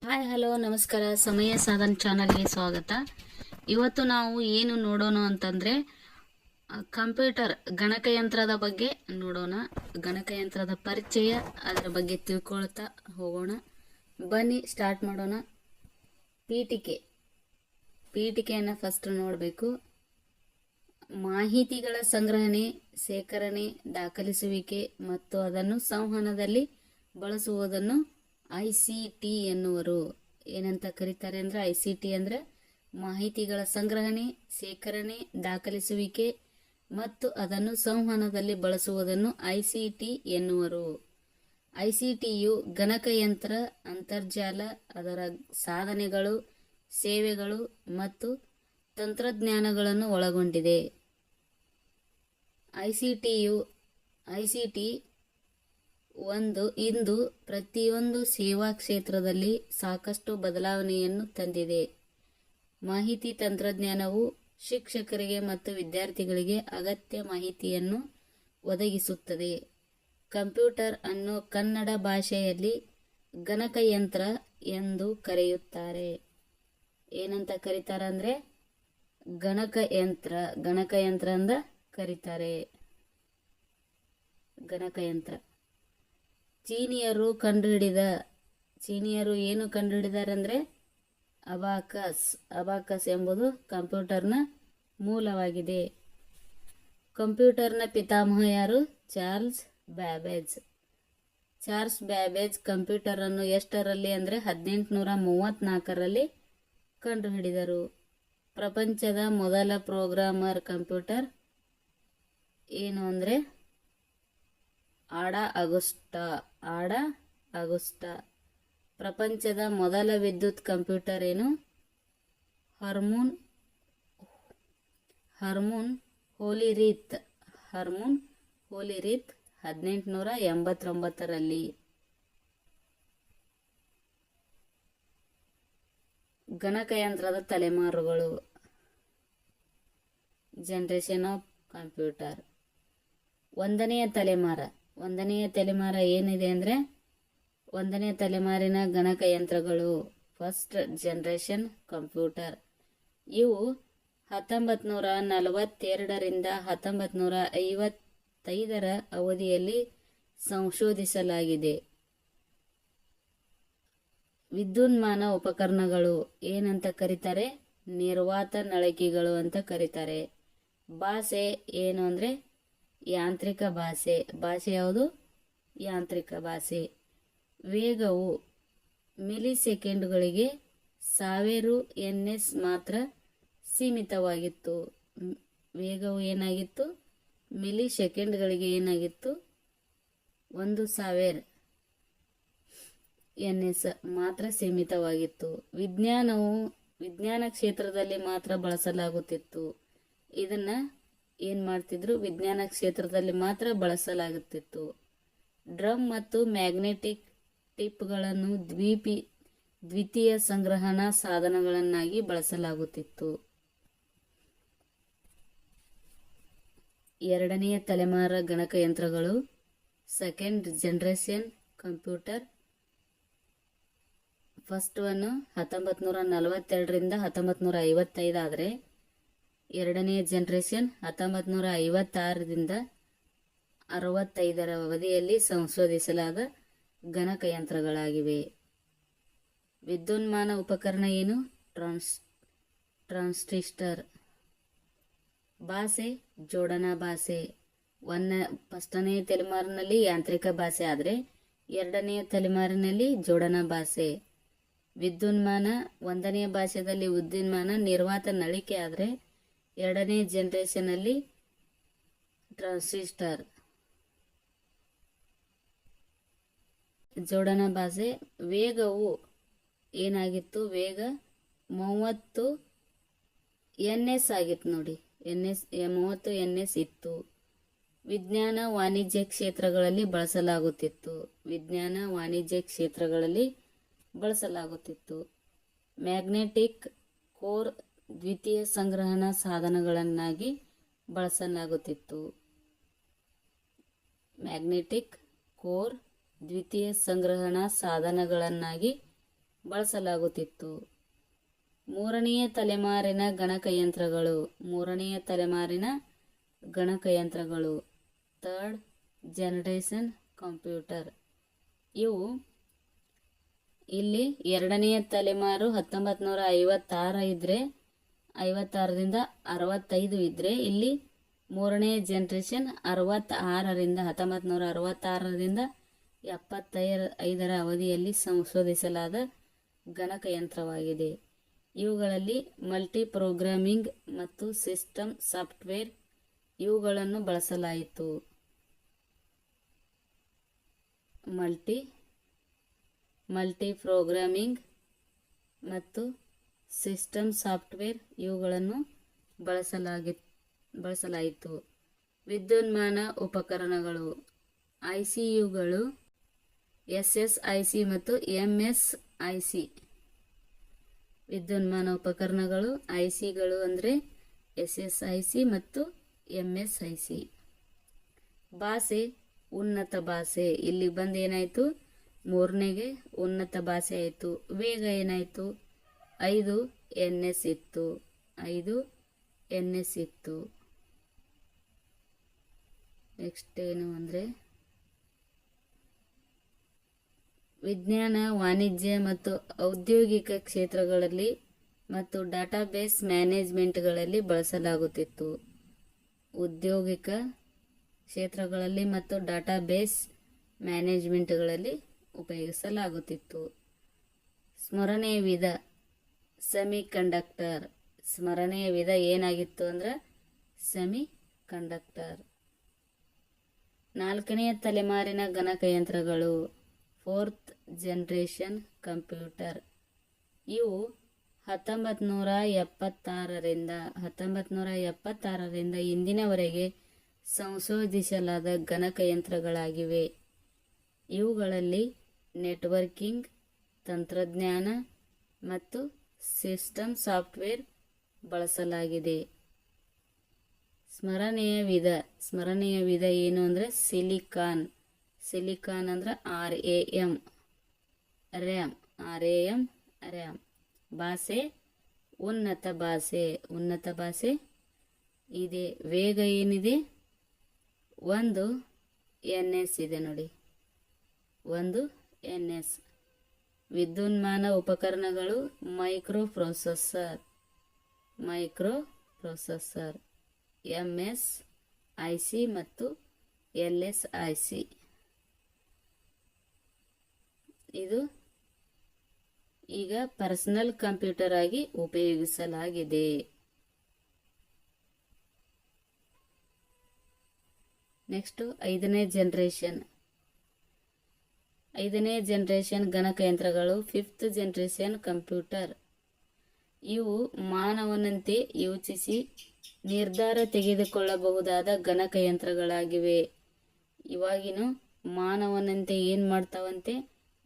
Hi hello ನಮಸ್ಕಾರ. ಸಮಯ ಸಾಧನ್ ಚಾನಲ್ಗೆ ಸ್ವಾಗತ. ಇವತ್ತು ನಾವು ಏನು ನೋಡೋಣ ಅಂತಂದರೆ ಕಂಪ್ಯೂಟರ್ ಗಣಕಯಂತ್ರದ ಬಗ್ಗೆ ನೋಡೋಣ. ಗಣಕಯಂತ್ರದ ಪರಿಚಯ, ಅದರ ಬಗ್ಗೆ ತಿಳ್ಕೊಳ್ತಾ ಹೋಗೋಣ. ಬನ್ನಿ ಸ್ಟಾರ್ಟ್ ಮಾಡೋಣ. ಪೀಠಿಕೆಯನ್ನು ಫಸ್ಟ್ ನೋಡಬೇಕು. ಮಾಹಿತಿಗಳ ಸಂಗ್ರಹಣೆ, ಸೇಕರಣೆ, ದಾಖಲಿಸುವಿಕೆ ಮತ್ತು ಅದನ್ನು ಸಂವಹನದಲ್ಲಿ ಬಳಸುವುದನ್ನು ICT ಎನ್ನುವರು. ಏನಂತ ಕರೀತಾರೆ ಅಂದರೆ ICT ಅಂದರೆ ಮಾಹಿತಿಗಳ ಸಂಗ್ರಹಣೆ, ಸೇಕರಣೆ, ದಾಖಲಿಸುವಿಕೆ ಮತ್ತು ಅದನ್ನು ಸಂವಹನದಲ್ಲಿ ಬಳಸುವುದನ್ನು ICT ಎನ್ನುವರು. ICTಯು ಗಣಕಯಂತ್ರ, ಅಂತರ್ಜಾಲ, ಅದರ ಸಾಧನೆಗಳು, ಸೇವೆಗಳು ಮತ್ತು ತಂತ್ರಜ್ಞಾನಗಳನ್ನು ಒಳಗೊಂಡಿದೆ. ICT ಇಂದು ಪ್ರತಿಯೊಂದು ಸೇವಾ ಕ್ಷೇತ್ರದಲ್ಲಿ ಸಾಕಷ್ಟು ಬದಲಾವಣೆಯನ್ನು ತಂದಿದೆ. ಮಾಹಿತಿ ತಂತ್ರಜ್ಞಾನವು ಶಿಕ್ಷಕರಿಗೆ ಮತ್ತು ವಿದ್ಯಾರ್ಥಿಗಳಿಗೆ ಅಗತ್ಯ ಮಾಹಿತಿಯನ್ನು ಒದಗಿಸುತ್ತದೆ. ಕಂಪ್ಯೂಟರ್ ಅನ್ನು ಕನ್ನಡ ಭಾಷೆಯಲ್ಲಿ ಗಣಕಯಂತ್ರ ಎಂದು ಕರೆಯುತ್ತಾರೆ. ಏನಂತ ಕರೀತಾರೆ ಅಂದರೆ ಗಣಕಯಂತ್ರ ಅಂತ ಕರೀತಾರೆ. ಗಣಕಯಂತ್ರ ಚೀನಿಯರು ಏನು ಕಂಡುಹಿಡಿದಾರೆ ಅಂದರೆ ಅಬಾಕಸ್ ಎಂಬುದು ಕಂಪ್ಯೂಟರ್ನ ಮೂಲವಾಗಿದೆ. ಕಂಪ್ಯೂಟರ್ನ ಪಿತಾಮಹ ಯಾರು? ಚಾರ್ಲ್ಸ್ ಬ್ಯಾಬೇಜ್ ಕಂಪ್ಯೂಟರ್ ಅನ್ನು ಎಷ್ಟರಲ್ಲಿ ಅಂದರೆ 1834ರಲ್ಲಿ ಕಂಡುಹಿಡಿದರು. ಪ್ರಪಂಚದ ಮೊದಲ ಪ್ರೋಗ್ರಾಮರ್ ಕಂಪ್ಯೂಟರ್ ಏನು ಅಂದರೆ ಆಡಾ ಅಗುಸ್ಟಾ. ಪ್ರಪಂಚದ ಮೊದಲ ವಿದ್ಯುತ್ ಕಂಪ್ಯೂಟರ್ ಏನು? ಹರ್ಮೂನ್ ಹೋಲಿರೀತ್ 1889ರಲ್ಲಿ. ಗಣಕಯಂತ್ರದ ತಲೆಮಾರುಗಳು. Generation of computer. ಒಂದನೆಯ ತಲೆಮಾರ ಏನಿದೆ ಅಂದರೆ ಒಂದನೇ ತಲೆಮಾರಿನ ಗಣಕಯಂತ್ರಗಳು, ಫಸ್ಟ್ ಜನರೇಷನ್ ಕಂಪ್ಯೂಟರ್. ಇವು 1942ರಿಂದ 1955ರ ಅವಧಿಯಲ್ಲಿ ಸಂಶೋಧಿಸಲಾಗಿದೆ. ವಿದ್ಯುನ್ಮಾನ ಉಪಕರಣಗಳು ಏನಂತ ಕರೀತಾರೆ? ನಿರ್ವಾತ ನಳಿಕೆಗಳು ಅಂತ ಕರೀತಾರೆ. ಭಾಷೆ ಏನು ಅಂದರೆ ಯಾಂತ್ರಿಕ ಭಾಷೆ ಯಾವುದು? ಯಾಂತ್ರಿಕ ಭಾಷೆ. ವೇಗವು ಮಿಲಿಸೆಕೆಂಡುಗಳಿಗೆ 1000 ns ಮಾತ್ರ ಸೀಮಿತವಾಗಿತ್ತು. ವೇಗವು ಏನಾಗಿತ್ತು? ಮಿಲಿಸೆಕೆಂಡ್ಗಳಿಗೆ ಏನಾಗಿತ್ತು? 1000 ns ಮಾತ್ರ ಸೀಮಿತವಾಗಿತ್ತು. ವಿಜ್ಞಾನ ಕ್ಷೇತ್ರದಲ್ಲಿ ಮಾತ್ರ ಬಳಸಲಾಗುತ್ತಿತ್ತು. ಇದನ್ನ ಏನು ಮಾಡ್ತಿದ್ರು? ವಿಜ್ಞಾನ ಕ್ಷೇತ್ರದಲ್ಲಿ ಮಾತ್ರ ಬಳಸಲಾಗುತ್ತಿತ್ತು. ಡ್ರಮ್ ಮತ್ತು ಮ್ಯಾಗ್ನೆಟಿಕ್ ಟಿಪ್ಗಳನ್ನು ದ್ವಿತೀಯ ಸಂಗ್ರಹಣಾ ಸಾಧನಗಳನ್ನಾಗಿ ಬಳಸಲಾಗುತ್ತಿತ್ತು. ಎರಡನೆಯ ತಲೆಮಾರ ಗಣಕಯಂತ್ರಗಳು, second generation computer. First one 1942ರಿಂದ 1955 ಆದರೆ ಎರಡನೆಯ ಜನರೇಷನ್ 1956ರಿಂದ 65ರ ಅವಧಿಯಲ್ಲಿ ಸಂಶೋಧಿಸಲಾದ ಗಣಕಯಂತ್ರಗಳಾಗಿವೆ. ವಿದ್ಯುನ್ಮಾನ ಉಪಕರಣ ಏನು? ಟ್ರಾನ್ಸಿಸ್ಟರ್. ಭಾಷೆ ಜೋಡಣಾ ಭಾಷೆ. ಫಸ್ಟನೆಯ ತಲೆಮಾರಿನಲ್ಲಿ ಯಾಂತ್ರಿಕ ಭಾಷೆ ಆದರೆ ಎರಡನೆಯ ತಲೆಮಾರಿನಲ್ಲಿ ಜೋಡಣಾ ಭಾಷೆ. ವಿದ್ಯುನ್ಮಾನ ಒಂದನೆಯ ಭಾಷೆಯಲ್ಲಿ ವಿದ್ಯುನ್ಮಾನ ನಿರ್ವಾತ ನಳಿಕೆ ಆದರೆ ಎರಡನೇ ಜನರೇಷನ್ ಅಲ್ಲಿ ಟ್ರಾನ್ಸಿಸ್ಟರ್. ಜೋಡಣಾ ಭಾಷೆ. ವೇಗವು ಏನಾಗಿತ್ತು? ವೇಗ 30 ns ಆಗಿತ್ತು ನೋಡಿ. 30 ns ಇತ್ತು. ವಿಜ್ಞಾನ ವಾಣಿಜ್ಯ ಕ್ಷೇತ್ರಗಳಲ್ಲಿ ಬಳಸಲಾಗುತ್ತಿತ್ತು. ಮ್ಯಾಗ್ನೆಟಿಕ್ ಕೋರ್ ದ್ವಿತೀಯ ಸಂಗ್ರಹಣಾ ಸಾಧನಗಳನ್ನಾಗಿ ಬಳಸಲಾಗುತ್ತಿತ್ತು. ಮ್ಯಾಗ್ನೆಟಿಕ್ ಕೋರ್ ದ್ವಿತೀಯ ಸಂಗ್ರಹಣಾ ಸಾಧನಗಳನ್ನಾಗಿ ಬಳಸಲಾಗುತ್ತಿತ್ತು. ಮೂರನೆಯ ತಲೆಮಾರಿನ ಗಣಕಯಂತ್ರಗಳು ಥರ್ಡ್ ಜನರೇಷನ್ ಕಂಪ್ಯೂಟರ್. ಇವು ಇಲ್ಲಿ ಎರಡನೆಯ ತಲೆಮಾರು 1956 ಇದ್ರೆ 56ರಿಂದ 65 ಇದ್ರೆ, ಇಲ್ಲಿ ಮೂರನೇ ಜನರೇಷನ್ 1966ರಿಂದ 75ರ ಅವಧಿಯಲ್ಲಿ ಸಂಶೋಧಿಸಲಾದ ಗಣಕಯಂತ್ರವಾಗಿದೆ. ಇವುಗಳಲ್ಲಿ ಮಲ್ಟಿ ಪ್ರೋಗ್ರಾಮಿಂಗ್ ಮತ್ತು ಸಿಸ್ಟಮ್ ಸಾಫ್ಟ್ವೇರ್ ಇವುಗಳನ್ನು ಬಳಸಲಾಯಿತು. ಮಲ್ಟಿ ಪ್ರೋಗ್ರಾಮಿಂಗ್ ಮತ್ತು ಸಿಸ್ಟಮ್ ಸಾಫ್ಟ್ವೇರ್ ಇವುಗಳನ್ನು ಬಳಸಲಾಯಿತು. ವಿದ್ಯುನ್ಮಾನ ಉಪಕರಣಗಳು ICUಗಳು SSIC ಮತ್ತು MSIC. ವಿದ್ಯುನ್ಮಾನ ಉಪಕರಣಗಳು ICಗಳು ಅಂದರೆ SSIC ಮತ್ತು MSIC. ಭಾಷೆ ಉನ್ನತ ಭಾಷೆ. ಇಲ್ಲಿ ಬಂದು ಏನಾಯಿತು, ಮೂರನೇಗೆ ಉನ್ನತ ಭಾಷೆ ಆಯಿತು. ವೇಗ ಏನಾಯಿತು, 5 NS ಇತ್ತು. ನೆಕ್ಸ್ಟ್ ಏನು ಅಂದರೆ ವಿಜ್ಞಾನ, ವಾಣಿಜ್ಯ ಮತ್ತು ಔದ್ಯೋಗಿಕ ಕ್ಷೇತ್ರಗಳಲ್ಲಿ ಮತ್ತು ಡಾಟಾಬೇಸ್ ಮ್ಯಾನೇಜ್ಮೆಂಟ್ಗಳಲ್ಲಿ ಬಳಸಲಾಗುತ್ತಿತ್ತು. ಉದ್ಯೋಗಿಕ ಕ್ಷೇತ್ರಗಳಲ್ಲಿ ಮತ್ತು ಡಾಟಾಬೇಸ್ ಮ್ಯಾನೇಜ್ಮೆಂಟ್ಗಳಲ್ಲಿ ಉಪಯೋಗಿಸಲಾಗುತ್ತಿತ್ತು. ಸ್ಮರಣೆಯ ವಿಧ ಸೆಮಿಕಂಡಕ್ಟರ್. ಸ್ಮರಣೆಯ ವಿಧ ಏನಾಗಿತ್ತು ಅಂದ್ರೆ ಸೆಮಿಕಂಡಕ್ಟರ್. ನಾಲ್ಕನೆಯ ತಲೆಮಾರಿನ ಗಣಕಯಂತ್ರಗಳು ಫೋರ್ತ್ ಜನರೇಷನ್ ಕಂಪ್ಯೂಟರ್. ಇವು 1976ರಿಂದ ಇಂದಿನವರೆಗೆ ಸಂಶೋಧಿಸಲಾದ ಗಣಕಯಂತ್ರಗಳಾಗಿವೆ. ಇವುಗಳಲ್ಲಿ ನೆಟ್ವರ್ಕಿಂಗ್ ತಂತ್ರಜ್ಞಾನ ಮತ್ತು ಸಿಸ್ಟಮ್ ಸಾಫ್ಟ್ವೇರ್ ಬಳಸಲಾಗಿದೆ. ಸ್ಮರಣೆಯ ವಿಧ ಏನು ಅಂದರೆ ಸಿಲಿಕಾನ್ ಅಂದ್ರೆ RAM. ಭಾಷೆ ಉನ್ನತ ಭಾಷೆ ಇದೆ. ವೇಗ ಏನಿದೆ, 1 NS ಇದೆ ನೋಡಿ, 1 NS. ವಿದ್ಯುನ್ಮಾನ ಉಪಕರಣಗಳು ಮೈಕ್ರೋ ಪ್ರೊಸೆಸರ್ MSIC ಮತ್ತು LSIC. ಇದು ಈಗ ಪರ್ಸನಲ್ ಕಂಪ್ಯೂಟರ್ ಆಗಿ ಉಪಯೋಗಿಸಲಾಗಿದೆ. ನೆಕ್ಸ್ಟ್ ಐದನೇ ಜನರೇಷನ್ ಗಣಕಯಂತ್ರಗಳು ಫಿಫ್ತ್ ಜನರೇಷನ್ ಕಂಪ್ಯೂಟರ್. ಇವು ಮಾನವನಂತೆ ಯೋಚಿಸಿ ನಿರ್ಧಾರ ತೆಗೆದುಕೊಳ್ಳಬಹುದಾದ ಗಣಕಯಂತ್ರಗಳಾಗಿವೆ. ಇವಾಗಿನ ಮಾನವನಂತೆ ಏನು ಮಾಡ್ತಾವಂತೆ,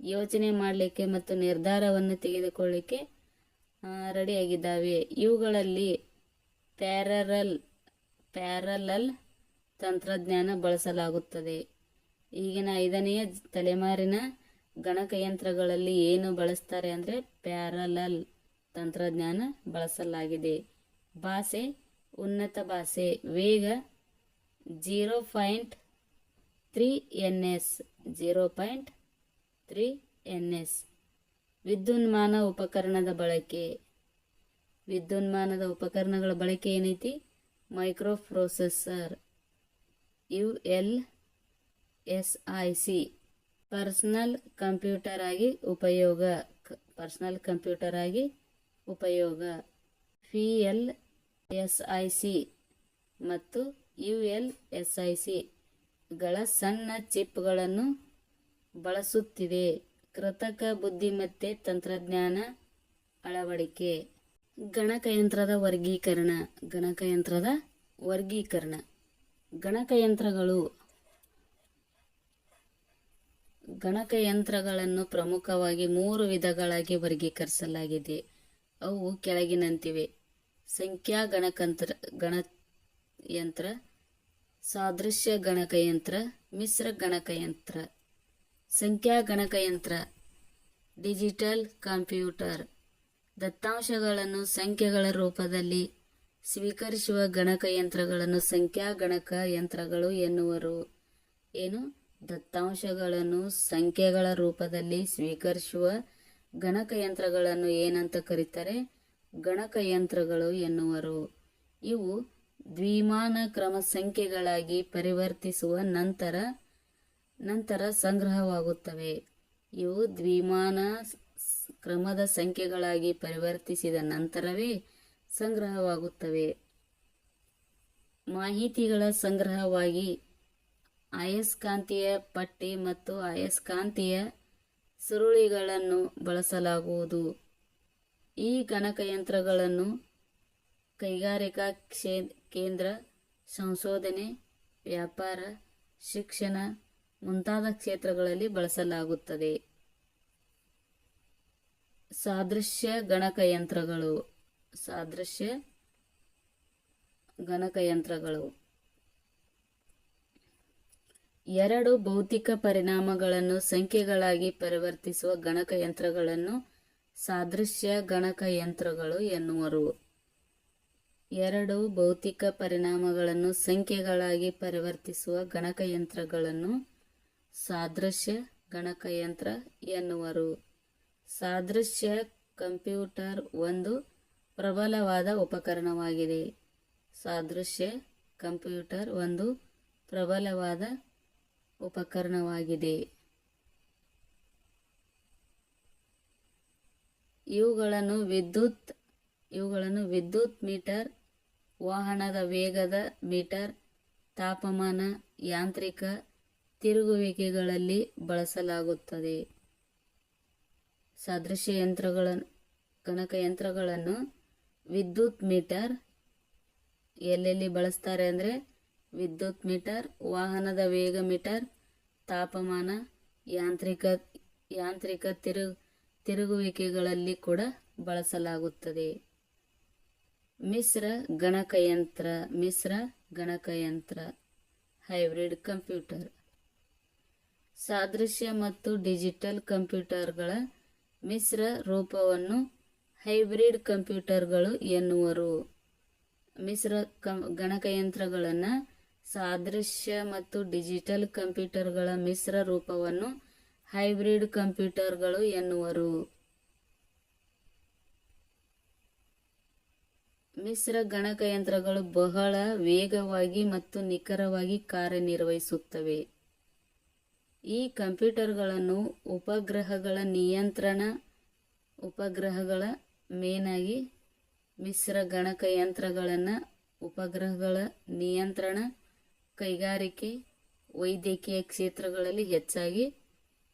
ಯೋಚನೆ ಮಾಡಲಿಕ್ಕೆ ಮತ್ತು ನಿರ್ಧಾರವನ್ನು ತೆಗೆದುಕೊಳ್ಳಲಿಕ್ಕೆ ರೆಡಿಯಾಗಿದ್ದಾವೆ. ಇವುಗಳಲ್ಲಿ ಪ್ಯಾರಲಲ್ ತಂತ್ರಜ್ಞಾನ ಬಳಸಲಾಗುತ್ತದೆ. ಈಗಿನ 5ನೇ ತಲೆಮಾರಿನ ಗಣಕಯಂತ್ರಗಳಲ್ಲಿ ಏನು ಬಳಸ್ತಾರೆ ಅಂದರೆ ಪ್ಯಾರಲಲ್ ತಂತ್ರಜ್ಞಾನ ಬಳಸಲಾಗಿದೆ. ಭಾಷೆ ಉನ್ನತ ಭಾಷೆ. ವೇಗ 0.3 NS. ವಿದ್ಯುನ್ಮಾನ ಉಪಕರಣಗಳ ಬಳಕೆ ಏನೈತಿ, micro processor ULSIC. Personal computer ಆಗಿ ಉಪಯೋಗ PLSIC ಮತ್ತು ULSIC ಗಳ ಸಣ್ಣ ಚಿಪ್ಗಳನ್ನು ಬಳಸುತ್ತಿದೆ. ಕೃತಕ ಬುದ್ಧಿಮತ್ತೆ ತಂತ್ರಜ್ಞಾನ ಅಳವಡಿಕೆ. ಗಣಕಯಂತ್ರದ ವರ್ಗೀಕರಣ. ಗಣಕಯಂತ್ರಗಳನ್ನು ಪ್ರಮುಖವಾಗಿ 3 ವಿಧಗಳಾಗಿ ವರ್ಗೀಕರಿಸಲಾಗಿದೆ. ಅವು ಕೆಳಗಿನಂತಿವೆ: ಸಂಖ್ಯಾ ಗಣಕಯಂತ್ರ, ಸಾದೃಶ್ಯ ಗಣಕಯಂತ್ರ, ಮಿಶ್ರ ಗಣಕಯಂತ್ರ. ಸಂಖ್ಯಾ ಗಣಕಯಂತ್ರ ಡಿಜಿಟಲ್ ಕಂಪ್ಯೂಟರ್ ದತ್ತಾಂಶಗಳನ್ನು ಸಂಖ್ಯೆಗಳ ರೂಪದಲ್ಲಿ ಸ್ವೀಕರಿಸುವ ಗಣಕಯಂತ್ರಗಳನ್ನು ಸಂಖ್ಯಾ ಗಣಕಯಂತ್ರಗಳು ಎನ್ನುವರು. ಏನು? ದತ್ತಾಂಶಗಳನ್ನು ಸಂಖ್ಯೆಗಳ ರೂಪದಲ್ಲಿ ಸ್ವೀಕರಿಸುವ ಗಣಕಯಂತ್ರಗಳನ್ನು ಏನಂತ ಕರೀತಾರೆ? ಗಣಕಯಂತ್ರಗಳು ಎನ್ನುವರು. ಇವು ದ್ವಿಮಾನ ಕ್ರಮ ಸಂಖ್ಯೆಗಳಾಗಿ ಪರಿವರ್ತಿಸುವ ನಂತರ ಸಂಗ್ರಹವಾಗುತ್ತವೆ. ಇವು ದ್ವಿಮಾನ ಕ್ರಮದ ಸಂಖ್ಯೆಗಳಾಗಿ ಪರಿವರ್ತಿಸಿದ ನಂತರವೇ ಸಂಗ್ರಹವಾಗುತ್ತವೆ. ಮಾಹಿತಿಗಳ ಸಂಗ್ರಹವಾಗಿ ಅಯಸ್ಕಾಂತೀಯ ಪಟ್ಟಿ ಮತ್ತು ಅಯಸ್ಕಾಂತೀಯ ಸುರುಳಿಗಳನ್ನು ಬಳಸಲಾಗುವುದು. ಈ ಗಣಕಯಂತ್ರಗಳನ್ನು ಕೈಗಾರಿಕಾ ಕೇಂದ್ರ, ಸಂಶೋಧನೆ, ವ್ಯಾಪಾರ, ಶಿಕ್ಷಣ ಮುಂತಾದ ಕ್ಷೇತ್ರಗಳಲ್ಲಿ ಬಳಸಲಾಗುತ್ತದೆ. ಸಾದೃಶ್ಯ ಗಣಕಯಂತ್ರಗಳು. ಸಾದೃಶ್ಯ ಗಣಕಯಂತ್ರಗಳು ಎರಡು ಭೌತಿಕ ಪರಿಮಾಣಗಳನ್ನು ಸಂಖ್ಯೆಗಳಾಗಿ ಪರಿವರ್ತಿಸುವ ಗಣಕಯಂತ್ರಗಳನ್ನು ಸಾದೃಶ್ಯ ಗಣಕಯಂತ್ರಗಳು ಎನ್ನುವರು. ಎರಡು ಭೌತಿಕ ಪರಿಮಾಣಗಳನ್ನು ಸಂಖ್ಯೆಗಳಾಗಿ ಪರಿವರ್ತಿಸುವ ಗಣಕಯಂತ್ರಗಳನ್ನು ಸಾದೃಶ್ಯ ಗಣಕಯಂತ್ರ ಎನ್ನುವರು. ಸಾದೃಶ್ಯ ಕಂಪ್ಯೂಟರ್ ಒಂದು ಪ್ರಬಲವಾದ ಉಪಕರಣವಾಗಿದೆ. ಸಾದೃಶ್ಯ ಕಂಪ್ಯೂಟರ್ ಒಂದು ಪ್ರಬಲವಾದ ಉಪಕರಣವಾಗಿದೆ. ಇವುಗಳನ್ನು ವಿದ್ಯುತ್ ಮೀಟರ್, ವಾಹನದ ವೇಗದ ಮೀಟರ್, ತಾಪಮಾನ, ಯಾಂತ್ರಿಕ ತಿರುಗುವಿಕೆಗಳಲ್ಲಿ ಬಳಸಲಾಗುತ್ತದೆ. ಸಾದೃಶ್ಯ ಗಣಕಯಂತ್ರಗಳನ್ನು ವಿದ್ಯುತ್ ಮೀಟರ್ ಎಲ್ಲೆಲ್ಲಿ ಬಳಸ್ತಾರೆ ಅಂದರೆ ವಿದ್ಯುತ್ ಮೀಟರ್, ವಾಹನದ ವೇಗ ಮೀಟರ್, ತಾಪಮಾನ, ಯಾಂತ್ರಿಕ ತಿರುಗುವಿಕೆಗಳಲ್ಲಿ ಕೂಡ ಬಳಸಲಾಗುತ್ತದೆ. ಮಿಶ್ರ ಗಣಕಯಂತ್ರ ಹೈಬ್ರಿಡ್ ಕಂಪ್ಯೂಟರ್. ಸಾದೃಶ್ಯ ಮತ್ತು ಡಿಜಿಟಲ್ ಕಂಪ್ಯೂಟರ್ಗಳ ಮಿಶ್ರ ರೂಪವನ್ನು ಹೈಬ್ರಿಡ್ ಕಂಪ್ಯೂಟರ್ಗಳು ಎನ್ನುವರು. ಮಿಶ್ರ ಗಣಕಯಂತ್ರಗಳನ್ನು ಸಾದೃಶ್ಯ ಮತ್ತು ಡಿಜಿಟಲ್ ಕಂಪ್ಯೂಟರ್ಗಳ ಮಿಶ್ರ ರೂಪವನ್ನು ಹೈಬ್ರಿಡ್ ಕಂಪ್ಯೂಟರ್ಗಳು ಎನ್ನುವರು. ಮಿಶ್ರ ಗಣಕಯಂತ್ರಗಳು ಬಹಳ ವೇಗವಾಗಿ ಮತ್ತು ನಿಖರವಾಗಿ ಕಾರ್ಯನಿರ್ವಹಿಸುತ್ತವೆ. ಈ ಕಂಪ್ಯೂಟರ್ಗಳನ್ನು ಉಪಗ್ರಹಗಳ ಮೇನಾಗಿ ಮಿಶ್ರ ಗಣಕಯಂತ್ರಗಳನ್ನು ಉಪಗ್ರಹಗಳ ನಿಯಂತ್ರಣ, ಕೈಗಾರಿಕೆ, ವೈದ್ಯಕೀಯ ಕ್ಷೇತ್ರಗಳಲ್ಲಿ ಹೆಚ್ಚಾಗಿ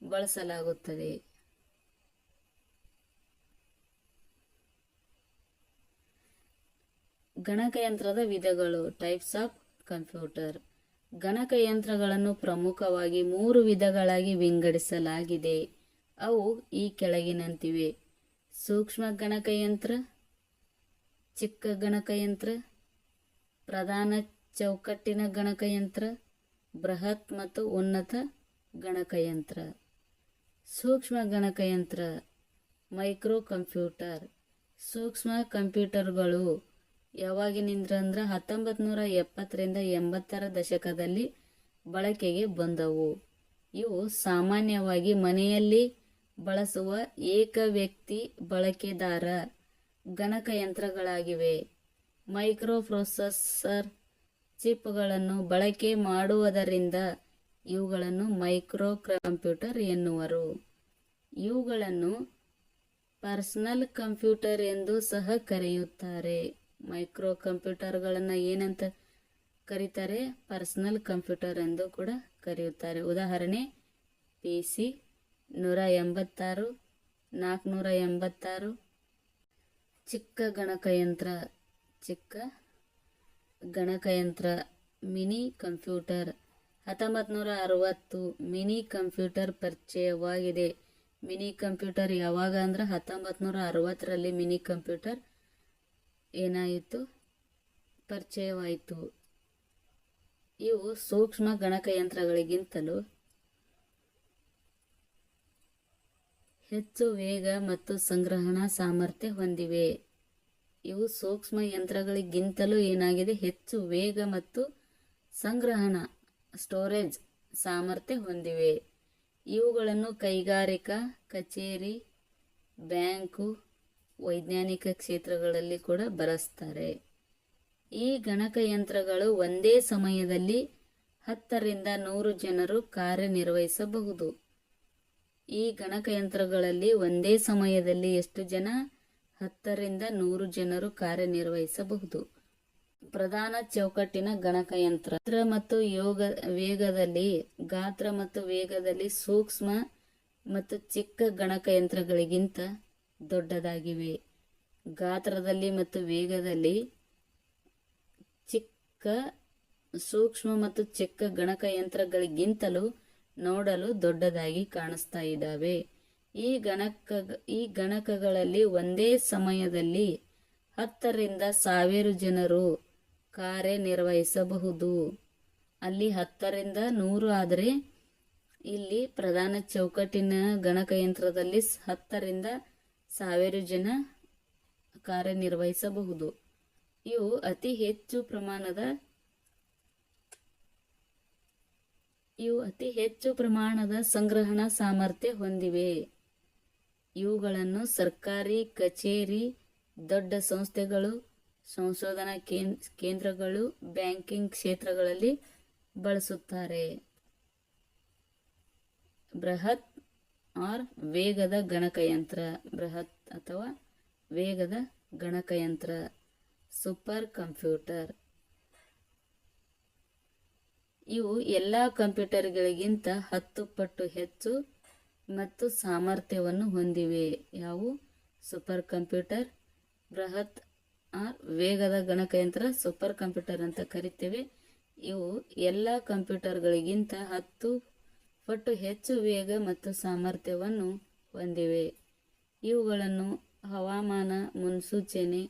ಬಳಸಲಾಗುತ್ತದೆ. ಗಣಕಯಂತ್ರದ ವಿಧಗಳು. Types of computer. ಗಣಕಯಂತ್ರಗಳನ್ನು ಪ್ರಮುಖವಾಗಿ 3 ವಿಧಗಳಾಗಿ ವಿಂಗಡಿಸಲಾಗಿದೆ. ಅವು ಈ ಕೆಳಗಿನಂತಿವೆ: ಸೂಕ್ಷ್ಮ ಗಣಕಯಂತ್ರ, ಚಿಕ್ಕ ಗಣಕಯಂತ್ರ, ಪ್ರಧಾನ ಚೌಕಟ್ಟಿನ ಗಣಕಯಂತ್ರ, ಬೃಹತ್ ಮತ್ತು ಉನ್ನತ ಗಣಕಯಂತ್ರ. ಸೂಕ್ಷ್ಮ ಗಣಕಯಂತ್ರ ಮೈಕ್ರೋ ಕಂಪ್ಯೂಟರ್. ಸೂಕ್ಷ್ಮ ಕಂಪ್ಯೂಟರ್ಗಳು ಯಾವಾಗಿನಿಂದ 1970 ರಿಂದ 80ರ ದಶಕದಲ್ಲಿ ಬಳಕೆಗೆ ಬಂದವು. ಇವು ಸಾಮಾನ್ಯವಾಗಿ ಮನೆಯಲ್ಲಿ ಬಳಸುವ ಏಕ ವ್ಯಕ್ತಿ ಬಳಕೆದಾರ ಗಣಕಯಂತ್ರಗಳಾಗಿವೆ. ಮೈಕ್ರೋ ಪ್ರೊಸೆಸರ್ ಚಿಪ್ಗಳನ್ನು ಬಳಕೆ ಮಾಡುವುದರಿಂದ ಇವುಗಳನ್ನು ಮೈಕ್ರೋ ಕಂಪ್ಯೂಟರ್ ಎನ್ನುವರು. ಇವುಗಳನ್ನು ಪರ್ಸನಲ್ ಕಂಪ್ಯೂಟರ್ ಎಂದು ಸಹ ಕರೆಯುತ್ತಾರೆ. ಮೈಕ್ರೋ ಕಂಪ್ಯೂಟರ್ಗಳನ್ನು ಏನಂತ ಕರೀತಾರೆ? ಪರ್ಸನಲ್ ಕಂಪ್ಯೂಟರ್ ಎಂದು ಕೂಡ ಕರೆಯುತ್ತಾರೆ. ಉದಾಹರಣೆ PC 186, 486. ಚಿಕ್ಕ ಗಣಕಯಂತ್ರ ಮಿನಿ ಕಂಪ್ಯೂಟರ್. 1960 ಮಿನಿ ಕಂಪ್ಯೂಟರ್ ಪರಿಚಯವಾಗಿದೆ. ಮಿನಿ ಕಂಪ್ಯೂಟರ್ ಯಾವಾಗ ಅಂದ್ರೆ 1960ರಲ್ಲಿ ಮಿನಿ ಕಂಪ್ಯೂಟರ್ ಏನಾಯಿತು? ಪರಿಚಯವಾಯಿತು. ಇವು ಸೂಕ್ಷ್ಮ ಗಣಕಯಂತ್ರಗಳಿಗಿಂತಲೂ ಹೆಚ್ಚು ವೇಗ ಮತ್ತು ಸಂಗ್ರಹಣಾ ಸಾಮರ್ಥ್ಯ ಹೊಂದಿವೆ. ಇವು ಸೂಕ್ಷ್ಮ ಯಂತ್ರಗಳಿಗಿಂತಲೂ ಏನಾಗಿದೆ, ಹೆಚ್ಚು ವೇಗ ಮತ್ತು ಸಂಗ್ರಹಣಾ ಸ್ಟೋರೇಜ್ ಸಾಮರ್ಥ್ಯ ಹೊಂದಿವೆ. ಇವುಗಳನ್ನು ಕೈಗಾರಿಕಾ, ಕಚೇರಿ, ಬ್ಯಾಂಕು, ವೈಜ್ಞಾನಿಕ ಕ್ಷೇತ್ರಗಳಲ್ಲಿ ಕೂಡ ಬಳಸ್ತಾರೆ. ಈ ಗಣಕಯಂತ್ರಗಳು ಒಂದೇ ಸಮಯದಲ್ಲಿ 10 ರಿಂದ 100 ಜನರು ಕಾರ್ಯನಿರ್ವಹಿಸಬಹುದು. ಈ ಗಣಕಯಂತ್ರಗಳಲ್ಲಿ ಒಂದೇ ಸಮಯದಲ್ಲಿ ಎಷ್ಟು ಜನ? 10 ರಿಂದ 100 ಜನರು ಕಾರ್ಯನಿರ್ವಹಿಸಬಹುದು. ಪ್ರಧಾನ ಚೌಕಟ್ಟಿನ ಗಣಕಯಂತ್ರ ಗಾತ್ರ ಮತ್ತು ವೇಗದಲ್ಲಿ ಸೂಕ್ಷ್ಮ ಮತ್ತು ಚಿಕ್ಕ ಗಣಕಯಂತ್ರಗಳಿಗಿಂತ ದೊಡ್ಡದಾಗಿವೆ. ಗಾತ್ರದಲ್ಲಿ ಮತ್ತು ವೇಗದಲ್ಲಿ ಸೂಕ್ಷ್ಮ ಮತ್ತು ಚಿಕ್ಕ ಗಣಕಯಂತ್ರಗಳಿಗಿಂತಲೂ ನೋಡಲು ದೊಡ್ಡದಾಗಿ ಕಾಣಿಸ್ತಾ ಇದ್ದಾವೆ. ಈ ಗಣಕಗಳಲ್ಲಿ ಒಂದೇ ಸಮಯದಲ್ಲಿ 10 ರಿಂದ 1000 ಜನರು ಕಾರ್ಯನಿರ್ವಹಿಸಬಹುದು. ಅಲ್ಲಿ 10 ರಿಂದ 100 ಆದರೆ ಇಲ್ಲಿ ಪ್ರಧಾನ ಚೌಕಟ್ಟಿನ ಗಣಕಯಂತ್ರದಲ್ಲಿ 10 ರಿಂದ 1000 ಜನ ಕಾರ್ಯನಿರ್ವಹಿಸಬಹುದು. ಇವು ಅತಿ ಹೆಚ್ಚು ಪ್ರಮಾಣದ ಸಂಗ್ರಹಣಾ ಸಾಮರ್ಥ್ಯ ಹೊಂದಿವೆ. ಇವುಗಳನ್ನು ಸರ್ಕಾರಿ ಕಚೇರಿ, ದೊಡ್ಡ ಸಂಸ್ಥೆಗಳು, ಸಂಶೋಧನಾ ಕೇಂದ್ರಗಳು, ಬ್ಯಾಂಕಿಂಗ್ ಕ್ಷೇತ್ರಗಳಲ್ಲಿ ಬಳಸುತ್ತಾರೆ. ಬೃಹತ್ ವೇಗದ ಗಣಕಯಂತ್ರ. ಬೃಹತ್ ಅಥವಾ ವೇಗದ ಗಣಕಯಂತ್ರ ಸೂಪರ್ ಕಂಪ್ಯೂಟರ್. ಇವು ಎಲ್ಲ ಕಂಪ್ಯೂಟರ್ಗಳಿಗಿಂತ 10 ಪಟ್ಟು ಹೆಚ್ಚು ಮತ್ತು ಸಾಮರ್ಥ್ಯವನ್ನು ಹೊಂದಿವೆ. ಯಾವುವು? ಸೂಪರ್ ಕಂಪ್ಯೂಟರ್, ಬೃಹತ್ ವೇಗದ ಗಣಕಯಂತ್ರ, ಸೂಪರ್ ಕಂಪ್ಯೂಟರ್ ಅಂತ ಕರಿತೇವೆ. ಇವು ಎಲ್ಲ ಕಂಪ್ಯೂಟರ್ಗಳಿಗಿಂತ 10 ಪಟ್ಟು ಹೆಚ್ಚು ವೇಗ ಮತ್ತು ಸಾಮರ್ಥ್ಯವನ್ನು ಹೊಂದಿವೆ. ಇವುಗಳನ್ನು ಹವಾಮಾನ ಮುನ್ಸೂಚನೆ,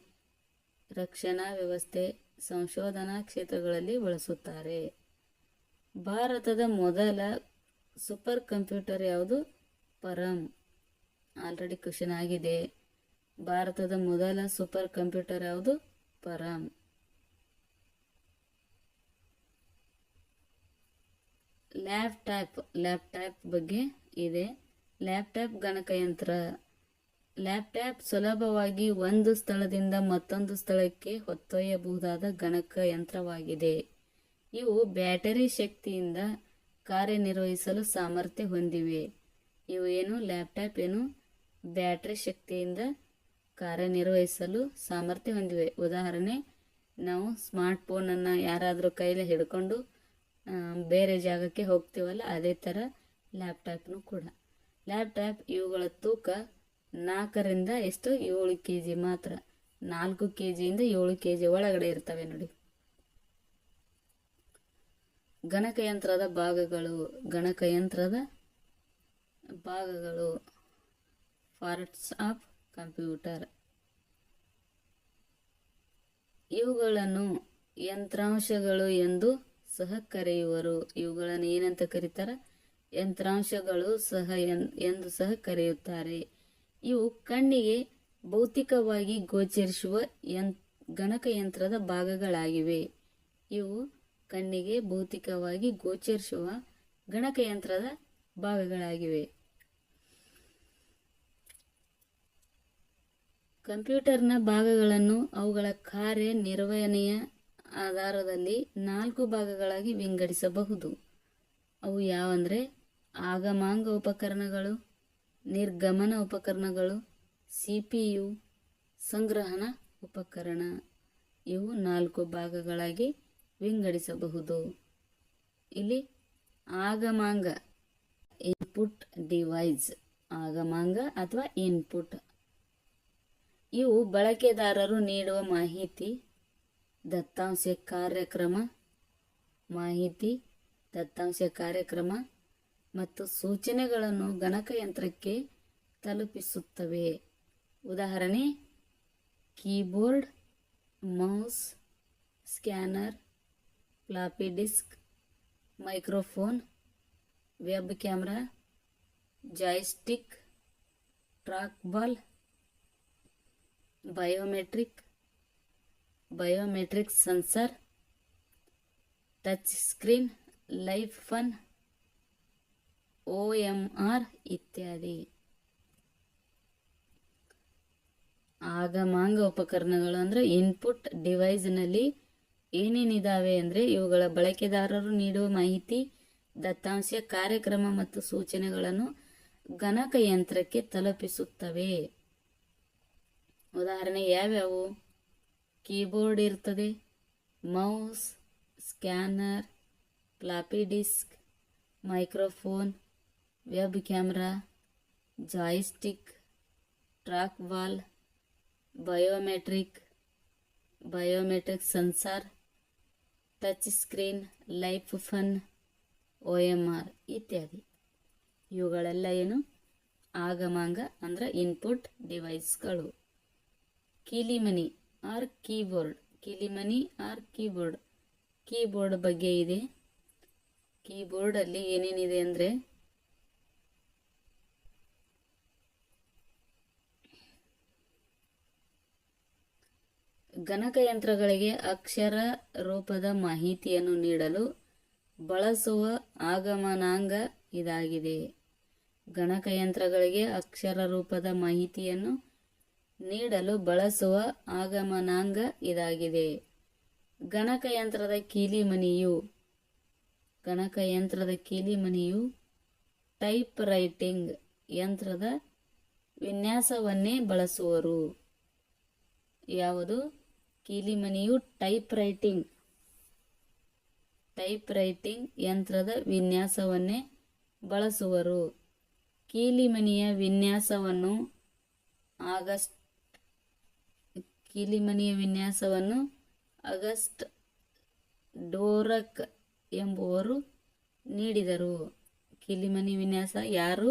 ರಕ್ಷಣಾ ವ್ಯವಸ್ಥೆ, ಸಂಶೋಧನಾ ಕ್ಷೇತ್ರಗಳಲ್ಲಿ ಬಳಸುತ್ತಾರೆ. ಭಾರತದ ಮೊದಲ ಸೂಪರ್ ಕಂಪ್ಯೂಟರ್ ಯಾವುದು? ಪರಂ. ಆಲ್ರೆಡಿ ಕ್ವೆಶ್ಚನ್ ಆಗಿದೆ. ಭಾರತದ ಮೊದಲ ಸೂಪರ್ ಕಂಪ್ಯೂಟರ್ ಯಾವುದು? ಪರಂ. ಲ್ಯಾಪ್ಟಾಪ್ ಬಗ್ಗೆ ಇದೆ. ಲ್ಯಾಪ್ಟಾಪ್ ಗಣಕಯಂತ್ರ. ಲ್ಯಾಪ್ಟಾಪ್ ಸುಲಭವಾಗಿ ಒಂದು ಸ್ಥಳದಿಂದ ಮತ್ತೊಂದು ಸ್ಥಳಕ್ಕೆ ಹೊತ್ತೊಯ್ಯಬಹುದಾದ ಗಣಕಯಂತ್ರವಾಗಿದೆ. ಇವು ಬ್ಯಾಟರಿ ಶಕ್ತಿಯಿಂದ ಕಾರ್ಯನಿರ್ವಹಿಸಲು ಸಾಮರ್ಥ್ಯ ಹೊಂದಿವೆ. ಲ್ಯಾಪ್ಟಾಪ್ ಬ್ಯಾಟರಿ ಶಕ್ತಿಯಿಂದ ಕಾರ್ಯನಿರ್ವಹಿಸಲು ಸಾಮರ್ಥ್ಯ ಹೊಂದಿವೆ. ಉದಾಹರಣೆ, ನಾವು ಸ್ಮಾರ್ಟ್ ಫೋನನ್ನು ಯಾರಾದರೂ ಕೈಲಿ ಹಿಡ್ಕೊಂಡು ಬೇರೆ ಜಾಗಕ್ಕೆ ಹೋಗ್ತೀವಲ್ಲ, ಅದೇ ಥರ ಲ್ಯಾಪ್ಟಾಪ್ನು ಕೂಡ. ಲ್ಯಾಪ್ಟಾಪ್ ಇವುಗಳ ತೂಕ 4 ರಿಂದ 7 kg ಮಾತ್ರ. 4 kgಯಿಂದ 7 kg ಒಳಗಡೆ ಇರ್ತವೆ ನೋಡಿ. ಗಣಕಯಂತ್ರದ ಭಾಗಗಳು ಪಾರ್ಟ್ಸ್ ಆಫ್ ಕಂಪ್ಯೂಟರ್. ಇವುಗಳನ್ನು ಯಂತ್ರಾಂಶಗಳು ಎಂದು ಸಹ ಕರೆಯುವರು. ಇವುಗಳನ್ನು ಏನಂತ ಕರೀತಾರೆ? ಯಂತ್ರಾಂಶಗಳು ಎಂದು ಸಹ ಕರೆಯುತ್ತಾರೆ. ಇವು ಕಣ್ಣಿಗೆ ಭೌತಿಕವಾಗಿ ಗೋಚರಿಸುವ ಗಣಕಯಂತ್ರದ ಭಾಗಗಳಾಗಿವೆ. ಇವು ಕಣ್ಣಿಗೆ ಭೌತಿಕವಾಗಿ ಗೋಚರಿಸುವ ಗಣಕಯಂತ್ರದ ಭಾಗಗಳಾಗಿವೆ. ಕಂಪ್ಯೂಟರ್ನ ಭಾಗಗಳನ್ನು ಅವುಗಳ ಕಾರ್ಯನಿರ್ವಹಣೆಯ ಆಧಾರದಲ್ಲಿ 4 ಭಾಗಗಳಾಗಿ ವಿಂಗಡಿಸಬಹುದು. ಅವು ಯಾವಂದರೆ ಆಗಮಾಂಗ ಉಪಕರಣಗಳು, ನಿರ್ಗಮನ ಉಪಕರಣಗಳು, CPU, ಸಂಗ್ರಹಣಾ ಉಪಕರಣ. ಇವು 4 ಭಾಗಗಳಾಗಿ ವಿಂಗಡಿಸಬಹುದು. ಇಲ್ಲಿ ಆಗಮಾಂಗ ಇನ್ಪುಟ್ ಡಿವೈಸ್. ಆಗಮಾಂಗ ಅಥವಾ ಇನ್ಪುಟ್ ಇವು ಬಳಕೆದಾರರು ನೀಡುವ ಮಾಹಿತಿ, ದತ್ತಾಂಶ ಕಾರ್ಯಕ್ರಮ ಮತ್ತು ಸೂಚನೆಗಳನ್ನು ಗಣಕಯಂತ್ರಕ್ಕೆ ತಲುಪಿಸುತ್ತವೆ. ಉದಾಹರಣೆ, keyboard, mouse, scanner, floppy disk, microphone, web camera, joystick, track ball, biometric sensor, touch screen, light pen, OMR ಇತ್ಯಾದಿ. ಆಗಮಾಂಗ ಉಪಕರಣಗಳು ಅಂದರೆ ಇನ್ಪುಟ್ ಡಿವೈಸ್ನಲ್ಲಿ ಏನೇನಿದಾವೆ ಅಂದರೆ ಇವುಗಳ ಬಳಕೆದಾರರು ನೀಡುವ ಮಾಹಿತಿ, ದತ್ತಾಂಶ, ಕಾರ್ಯಕ್ರಮ ಮತ್ತು ಸೂಚನೆಗಳನ್ನು ಗಣಕಯಂತ್ರಕ್ಕೆ ತಲುಪಿಸುತ್ತವೆ. ಉದಾಹರಣೆ ಯಾವ್ಯಾವು? ಕೀಬೋರ್ಡ್ ಇರ್ತದೆ, mouse, scanner, floppy disk, microphone, web camera, joystick, track ball, biometric sensor, touch screen, light pen, OMR ಇತ್ಯಾದಿ. ಇವುಗಳೆಲ್ಲ ಏನು? ಆಗಮಾಂಗ ಅಂದ್ರೆ ಇನ್ಪುಟ್ ಡಿವೈಸ್ಗಳು. ಕೀಲಿಮನಿ ಆರ್ ಕೀಬೋರ್ಡ್ ಕೀಬೋರ್ಡ್ ಬಗ್ಗೆ ಇದೆ. ಕೀಬೋರ್ಡಲ್ಲಿ ಏನೇನಿದೆ ಅಂದರೆ ಗಣಕಯಂತ್ರಗಳಿಗೆ ಅಕ್ಷರ ರೂಪದ ಮಾಹಿತಿಯನ್ನು ನೀಡಲು ಬಳಸುವ ಆಗಮನಾಂಗ ಇದಾಗಿದೆ. ಗಣಕಯಂತ್ರಗಳಿಗೆ ಅಕ್ಷರ ರೂಪದ ಮಾಹಿತಿಯನ್ನು ನೀಡಲು ಬಳಸುವ ಆಗಮನಾಂಗ ಇದಾಗಿದೆ. ಗಣಕಯಂತ್ರದ ಕೀಲಿಮನಿಯು ಟೈಪ್ ರೈಟಿಂಗ್ ಯಂತ್ರದ ವಿನ್ಯಾಸವನ್ನೇ ಬಳಸುವರು. ಯಾವುದು? ಕೀಲಿಮನಿಯು ಟೈಪ್ ರೈಟಿಂಗ್ ಯಂತ್ರದ ವಿನ್ಯಾಸವನ್ನೇ ಬಳಸುವರು. ಕೀಲಿಮನಿಯ ವಿನ್ಯಾಸವನ್ನು ಆಗಸ್ಟ್ ಡೋರಕ್ ಎಂಬುವರು ನೀಡಿದರು. ಕೀಲಿಮನಿ ವಿನ್ಯಾಸ ಯಾರು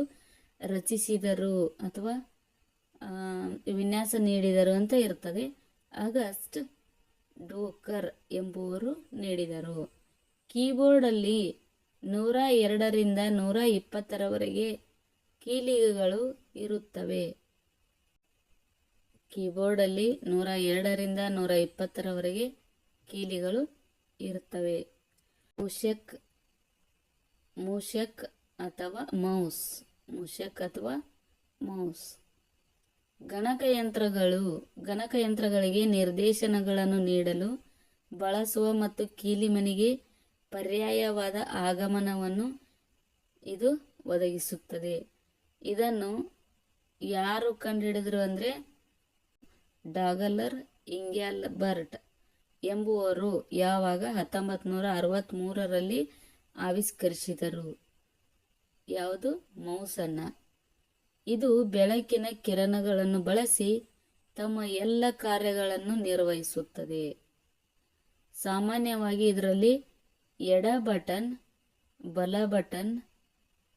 ರಚಿಸಿದರು ಅಥವಾ ವಿನ್ಯಾಸ ನೀಡಿದರು ಅಂತ ಇರ್ತದೆ. ಆಗಸ್ಟ್ ಡೋಕರ್ ಎಂಬುವರು ನೀಡಿದರು. ಕೀಬೋರ್ಡಲ್ಲಿ 102ರಿಂದ 120ರವರೆಗೆ ಕೀಲಿಗಳು ಇರುತ್ತವೆ. ಕೀಬೋರ್ಡಲ್ಲಿ 102ರಿಂದ 120ರವರೆಗೆ ಕೀಲಿಗಳು ಇರುತ್ತವೆ. ಮೂಷಕ್ ಅಥವಾ ಮೌಸ್. ಗಣಕಯಂತ್ರಗಳಿಗೆ ನಿರ್ದೇಶನಗಳನ್ನು ನೀಡಲು ಬಳಸುವ ಮತ್ತು ಕೀಲಿಮನಿಗೆ ಪರ್ಯಾಯವಾದ ಆಗಮನವನ್ನು ಇದು ಒದಗಿಸುತ್ತದೆ. ಇದನ್ನು ಯಾರು ಕಂಡುಹಿಡಿದರು ಅಂದರೆ ಡಾಗ್ಲರ್ ಇಂಗ್ಯಾಲ್ಬರ್ಟ್ ಎಂಬುವರು ಯಾವಾಗ 1963ರಲ್ಲಿ ಆವಿಷ್ಕರಿಸಿದರು. ಯಾವುದು? ಮೌಸನ್ನ. ಇದು ಬೆಳಕಿನ ಕಿರಣಗಳನ್ನು ಬಳಸಿ ತಮ್ಮ ಎಲ್ಲ ಕಾರ್ಯಗಳನ್ನು ನಿರ್ವಹಿಸುತ್ತದೆ. ಸಾಮಾನ್ಯವಾಗಿ ಇದರಲ್ಲಿ ಎಡ ಬಟನ್, ಬಲ ಬಟನ್,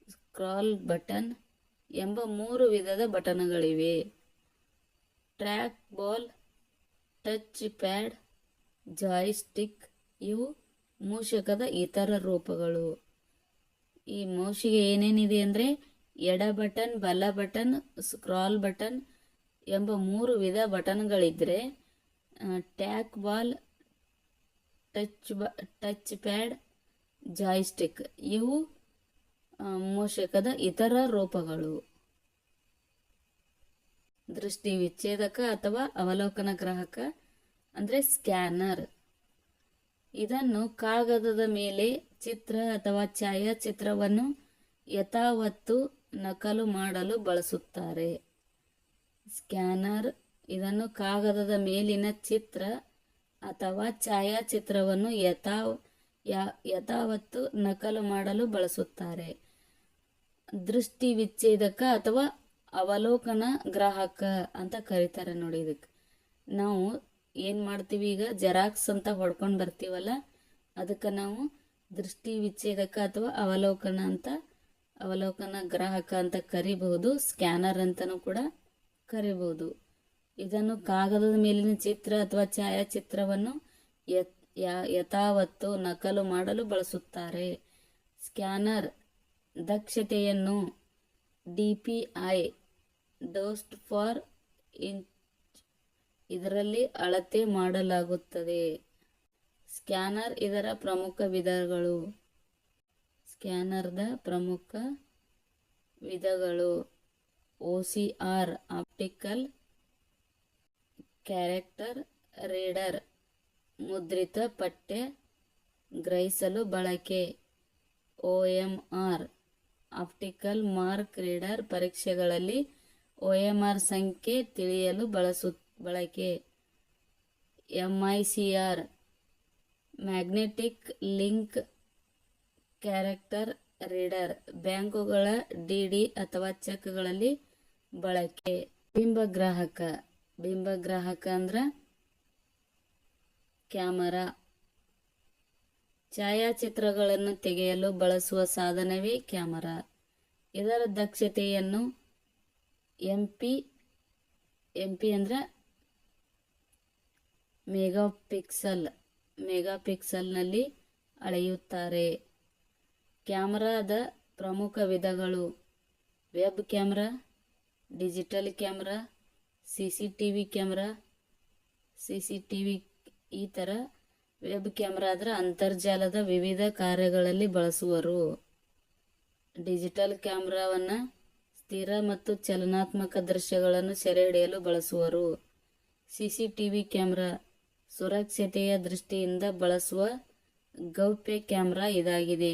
ಸ್ಕ್ರಾಲ್ ಬಟನ್ ಎಂಬ 3 ವಿಧದ ಬಟನ್ಗಳಿವೆ. Trackball, touchpad, joystick ಇವು ಮೂಷಕದ ಇತರ ರೂಪಗಳು. ಈ ಮೌಸಿಗೆ ಏನೇನಿದೆ ಅಂದರೆ ಎಡ ಬಟನ್, ಬಲ ಬಟನ್, ಸ್ಕ್ರಾಲ್ ಬಟನ್ ಎಂಬ 3 ವಿಧ ಬಟನ್ಗಳಿದ್ರೆ trackball, touchpad, joystick ಇವು ಮೂಷಕದ ಇತರ ರೂಪಗಳು. ದೃಷ್ಟಿ ವಿಚ್ಛೇದಕ ಅಥವಾ ಅವಲೋಕನ ಗ್ರಾಹಕ ಅಂದರೆ ಸ್ಕ್ಯಾನರ್. ಇದನ್ನು ಕಾಗದದ ಮೇಲೆ ಚಿತ್ರ ಅಥವಾ ಛಾಯಾಚಿತ್ರವನ್ನು ಯಥಾವತ್ತು ನಕಲು ಮಾಡಲು ಬಳಸುತ್ತಾರೆ. ಸ್ಕ್ಯಾನರ್ ಇದನ್ನು ಕಾಗದದ ಮೇಲಿನ ಚಿತ್ರ ಅಥವಾ ಛಾಯಾಚಿತ್ರವನ್ನು ಯಥಾವತ್ತು ನಕಲು ಮಾಡಲು ಬಳಸುತ್ತಾರೆ. ದೃಷ್ಟಿ ವಿಚ್ಛೇದಕ ಅಥವಾ ಅವಲೋಕನ ಗ್ರಾಹಕ ಅಂತ ಕರೀತಾರೆ ನೋಡಿ. ಇದಕ್ಕೆ ನಾವು ಏನು ಮಾಡ್ತೀವಿ, ಈಗ ಜೆರಾಕ್ಸ್ ಅಂತ ಹೊಡ್ಕೊಂಡು ಬರ್ತೀವಲ್ಲ, ಅದಕ್ಕೆ ನಾವು ದೃಷ್ಟಿ ವಿಚ್ಛೇದಕ ಅಥವಾ ಅವಲೋಕನ ಗ್ರಾಹಕ ಅಂತ ಕರಿಬಹುದು. ಸ್ಕ್ಯಾನರ್ ಅಂತಲೂ ಕೂಡ ಕರಿಬಹುದು. ಇದನ್ನು ಕಾಗದದ ಮೇಲಿನ ಚಿತ್ರ ಅಥವಾ ಛಾಯಾಚಿತ್ರವನ್ನು ಯಥಾವತ್ತು ನಕಲು ಮಾಡಲು ಬಳಸುತ್ತಾರೆ. ಸ್ಕ್ಯಾನರ್ ದಕ್ಷತೆಯನ್ನು DPI ಡೋಸ್ಡ್ ಫಾರ್ ಇಂಚ್, ಇದರಲ್ಲಿ ಅಳತೆ ಮಾಡಲಾಗುತ್ತದೆ. ಸ್ಕ್ಯಾನರ್, ಇದರ ಪ್ರಮುಖ ವಿಧಗಳು. ಸ್ಕ್ಯಾನರ್ದ ಪ್ರಮುಖ ವಿಧಗಳು: OCR ಆಪ್ಟಿಕಲ್ ಕ್ಯಾರೆಕ್ಟರ್ ರೀಡರ್, ಮುದ್ರಿತ ಪಠ್ಯ ಗ್ರಹಿಸಲು ಬಳಕೆ. OMR ಆಪ್ಟಿಕಲ್ ಮಾರ್ಕ್ ರೀಡರ್, ಪರೀಕ್ಷೆಗಳಲ್ಲಿ OMR ಸಂಖ್ಯೆ ತಿಳಿಯಲು ಬಳಕೆ. MICR magnetic link character reader, ಬ್ಯಾಂಕುಗಳ DD ಅಥವಾ ಚೆಕ್ಗಳಲ್ಲಿ ಬಳಕೆ. ಬಿಂಬಗ್ರಾಹಕ ಅಂದ್ರ ಕ್ಯಾಮರಾ, ಛಾಯಾಚಿತ್ರಗಳನ್ನು ತೆಗೆಯಲು ಬಳಸುವ ಸಾಧನವೇ ಕ್ಯಾಮರಾ. ಇದರ ದಕ್ಷತೆಯನ್ನು MP ಅಂದ್ರ ಮೆಗಾಪಿಕ್ಸೆಲ್ನಲ್ಲಿ ಅಳೆಯುತ್ತಾರೆ. ಕ್ಯಾಮರಾದ ಪ್ರಮುಖ ವಿಧಗಳು: web camera, digital camera, CCTV camera. ಈ ಥರ ವೆಬ್ ಕ್ಯಾಮರಾ ಅಂದ್ರೆ ಅಂತರ್ಜಾಲದ ವಿವಿಧ ಕಾರ್ಯಗಳಲ್ಲಿ ಬಳಸುವರು. ಡಿಜಿಟಲ್ ಕ್ಯಾಮರಾವನ್ನು ಸ್ಥಿರ ಮತ್ತು ಚಲನಾತ್ಮಕ ದೃಶ್ಯಗಳನ್ನು ಸೆರೆ ಹಿಡಿಯಲು ಬಳಸುವರು. CCTV ಕ್ಯಾಮರಾ ಸುರಕ್ಷತೆಯ ದೃಷ್ಟಿಯಿಂದ ಬಳಸುವ ಗೌಪ್ಯ ಕ್ಯಾಮರಾ ಇದಾಗಿದೆ.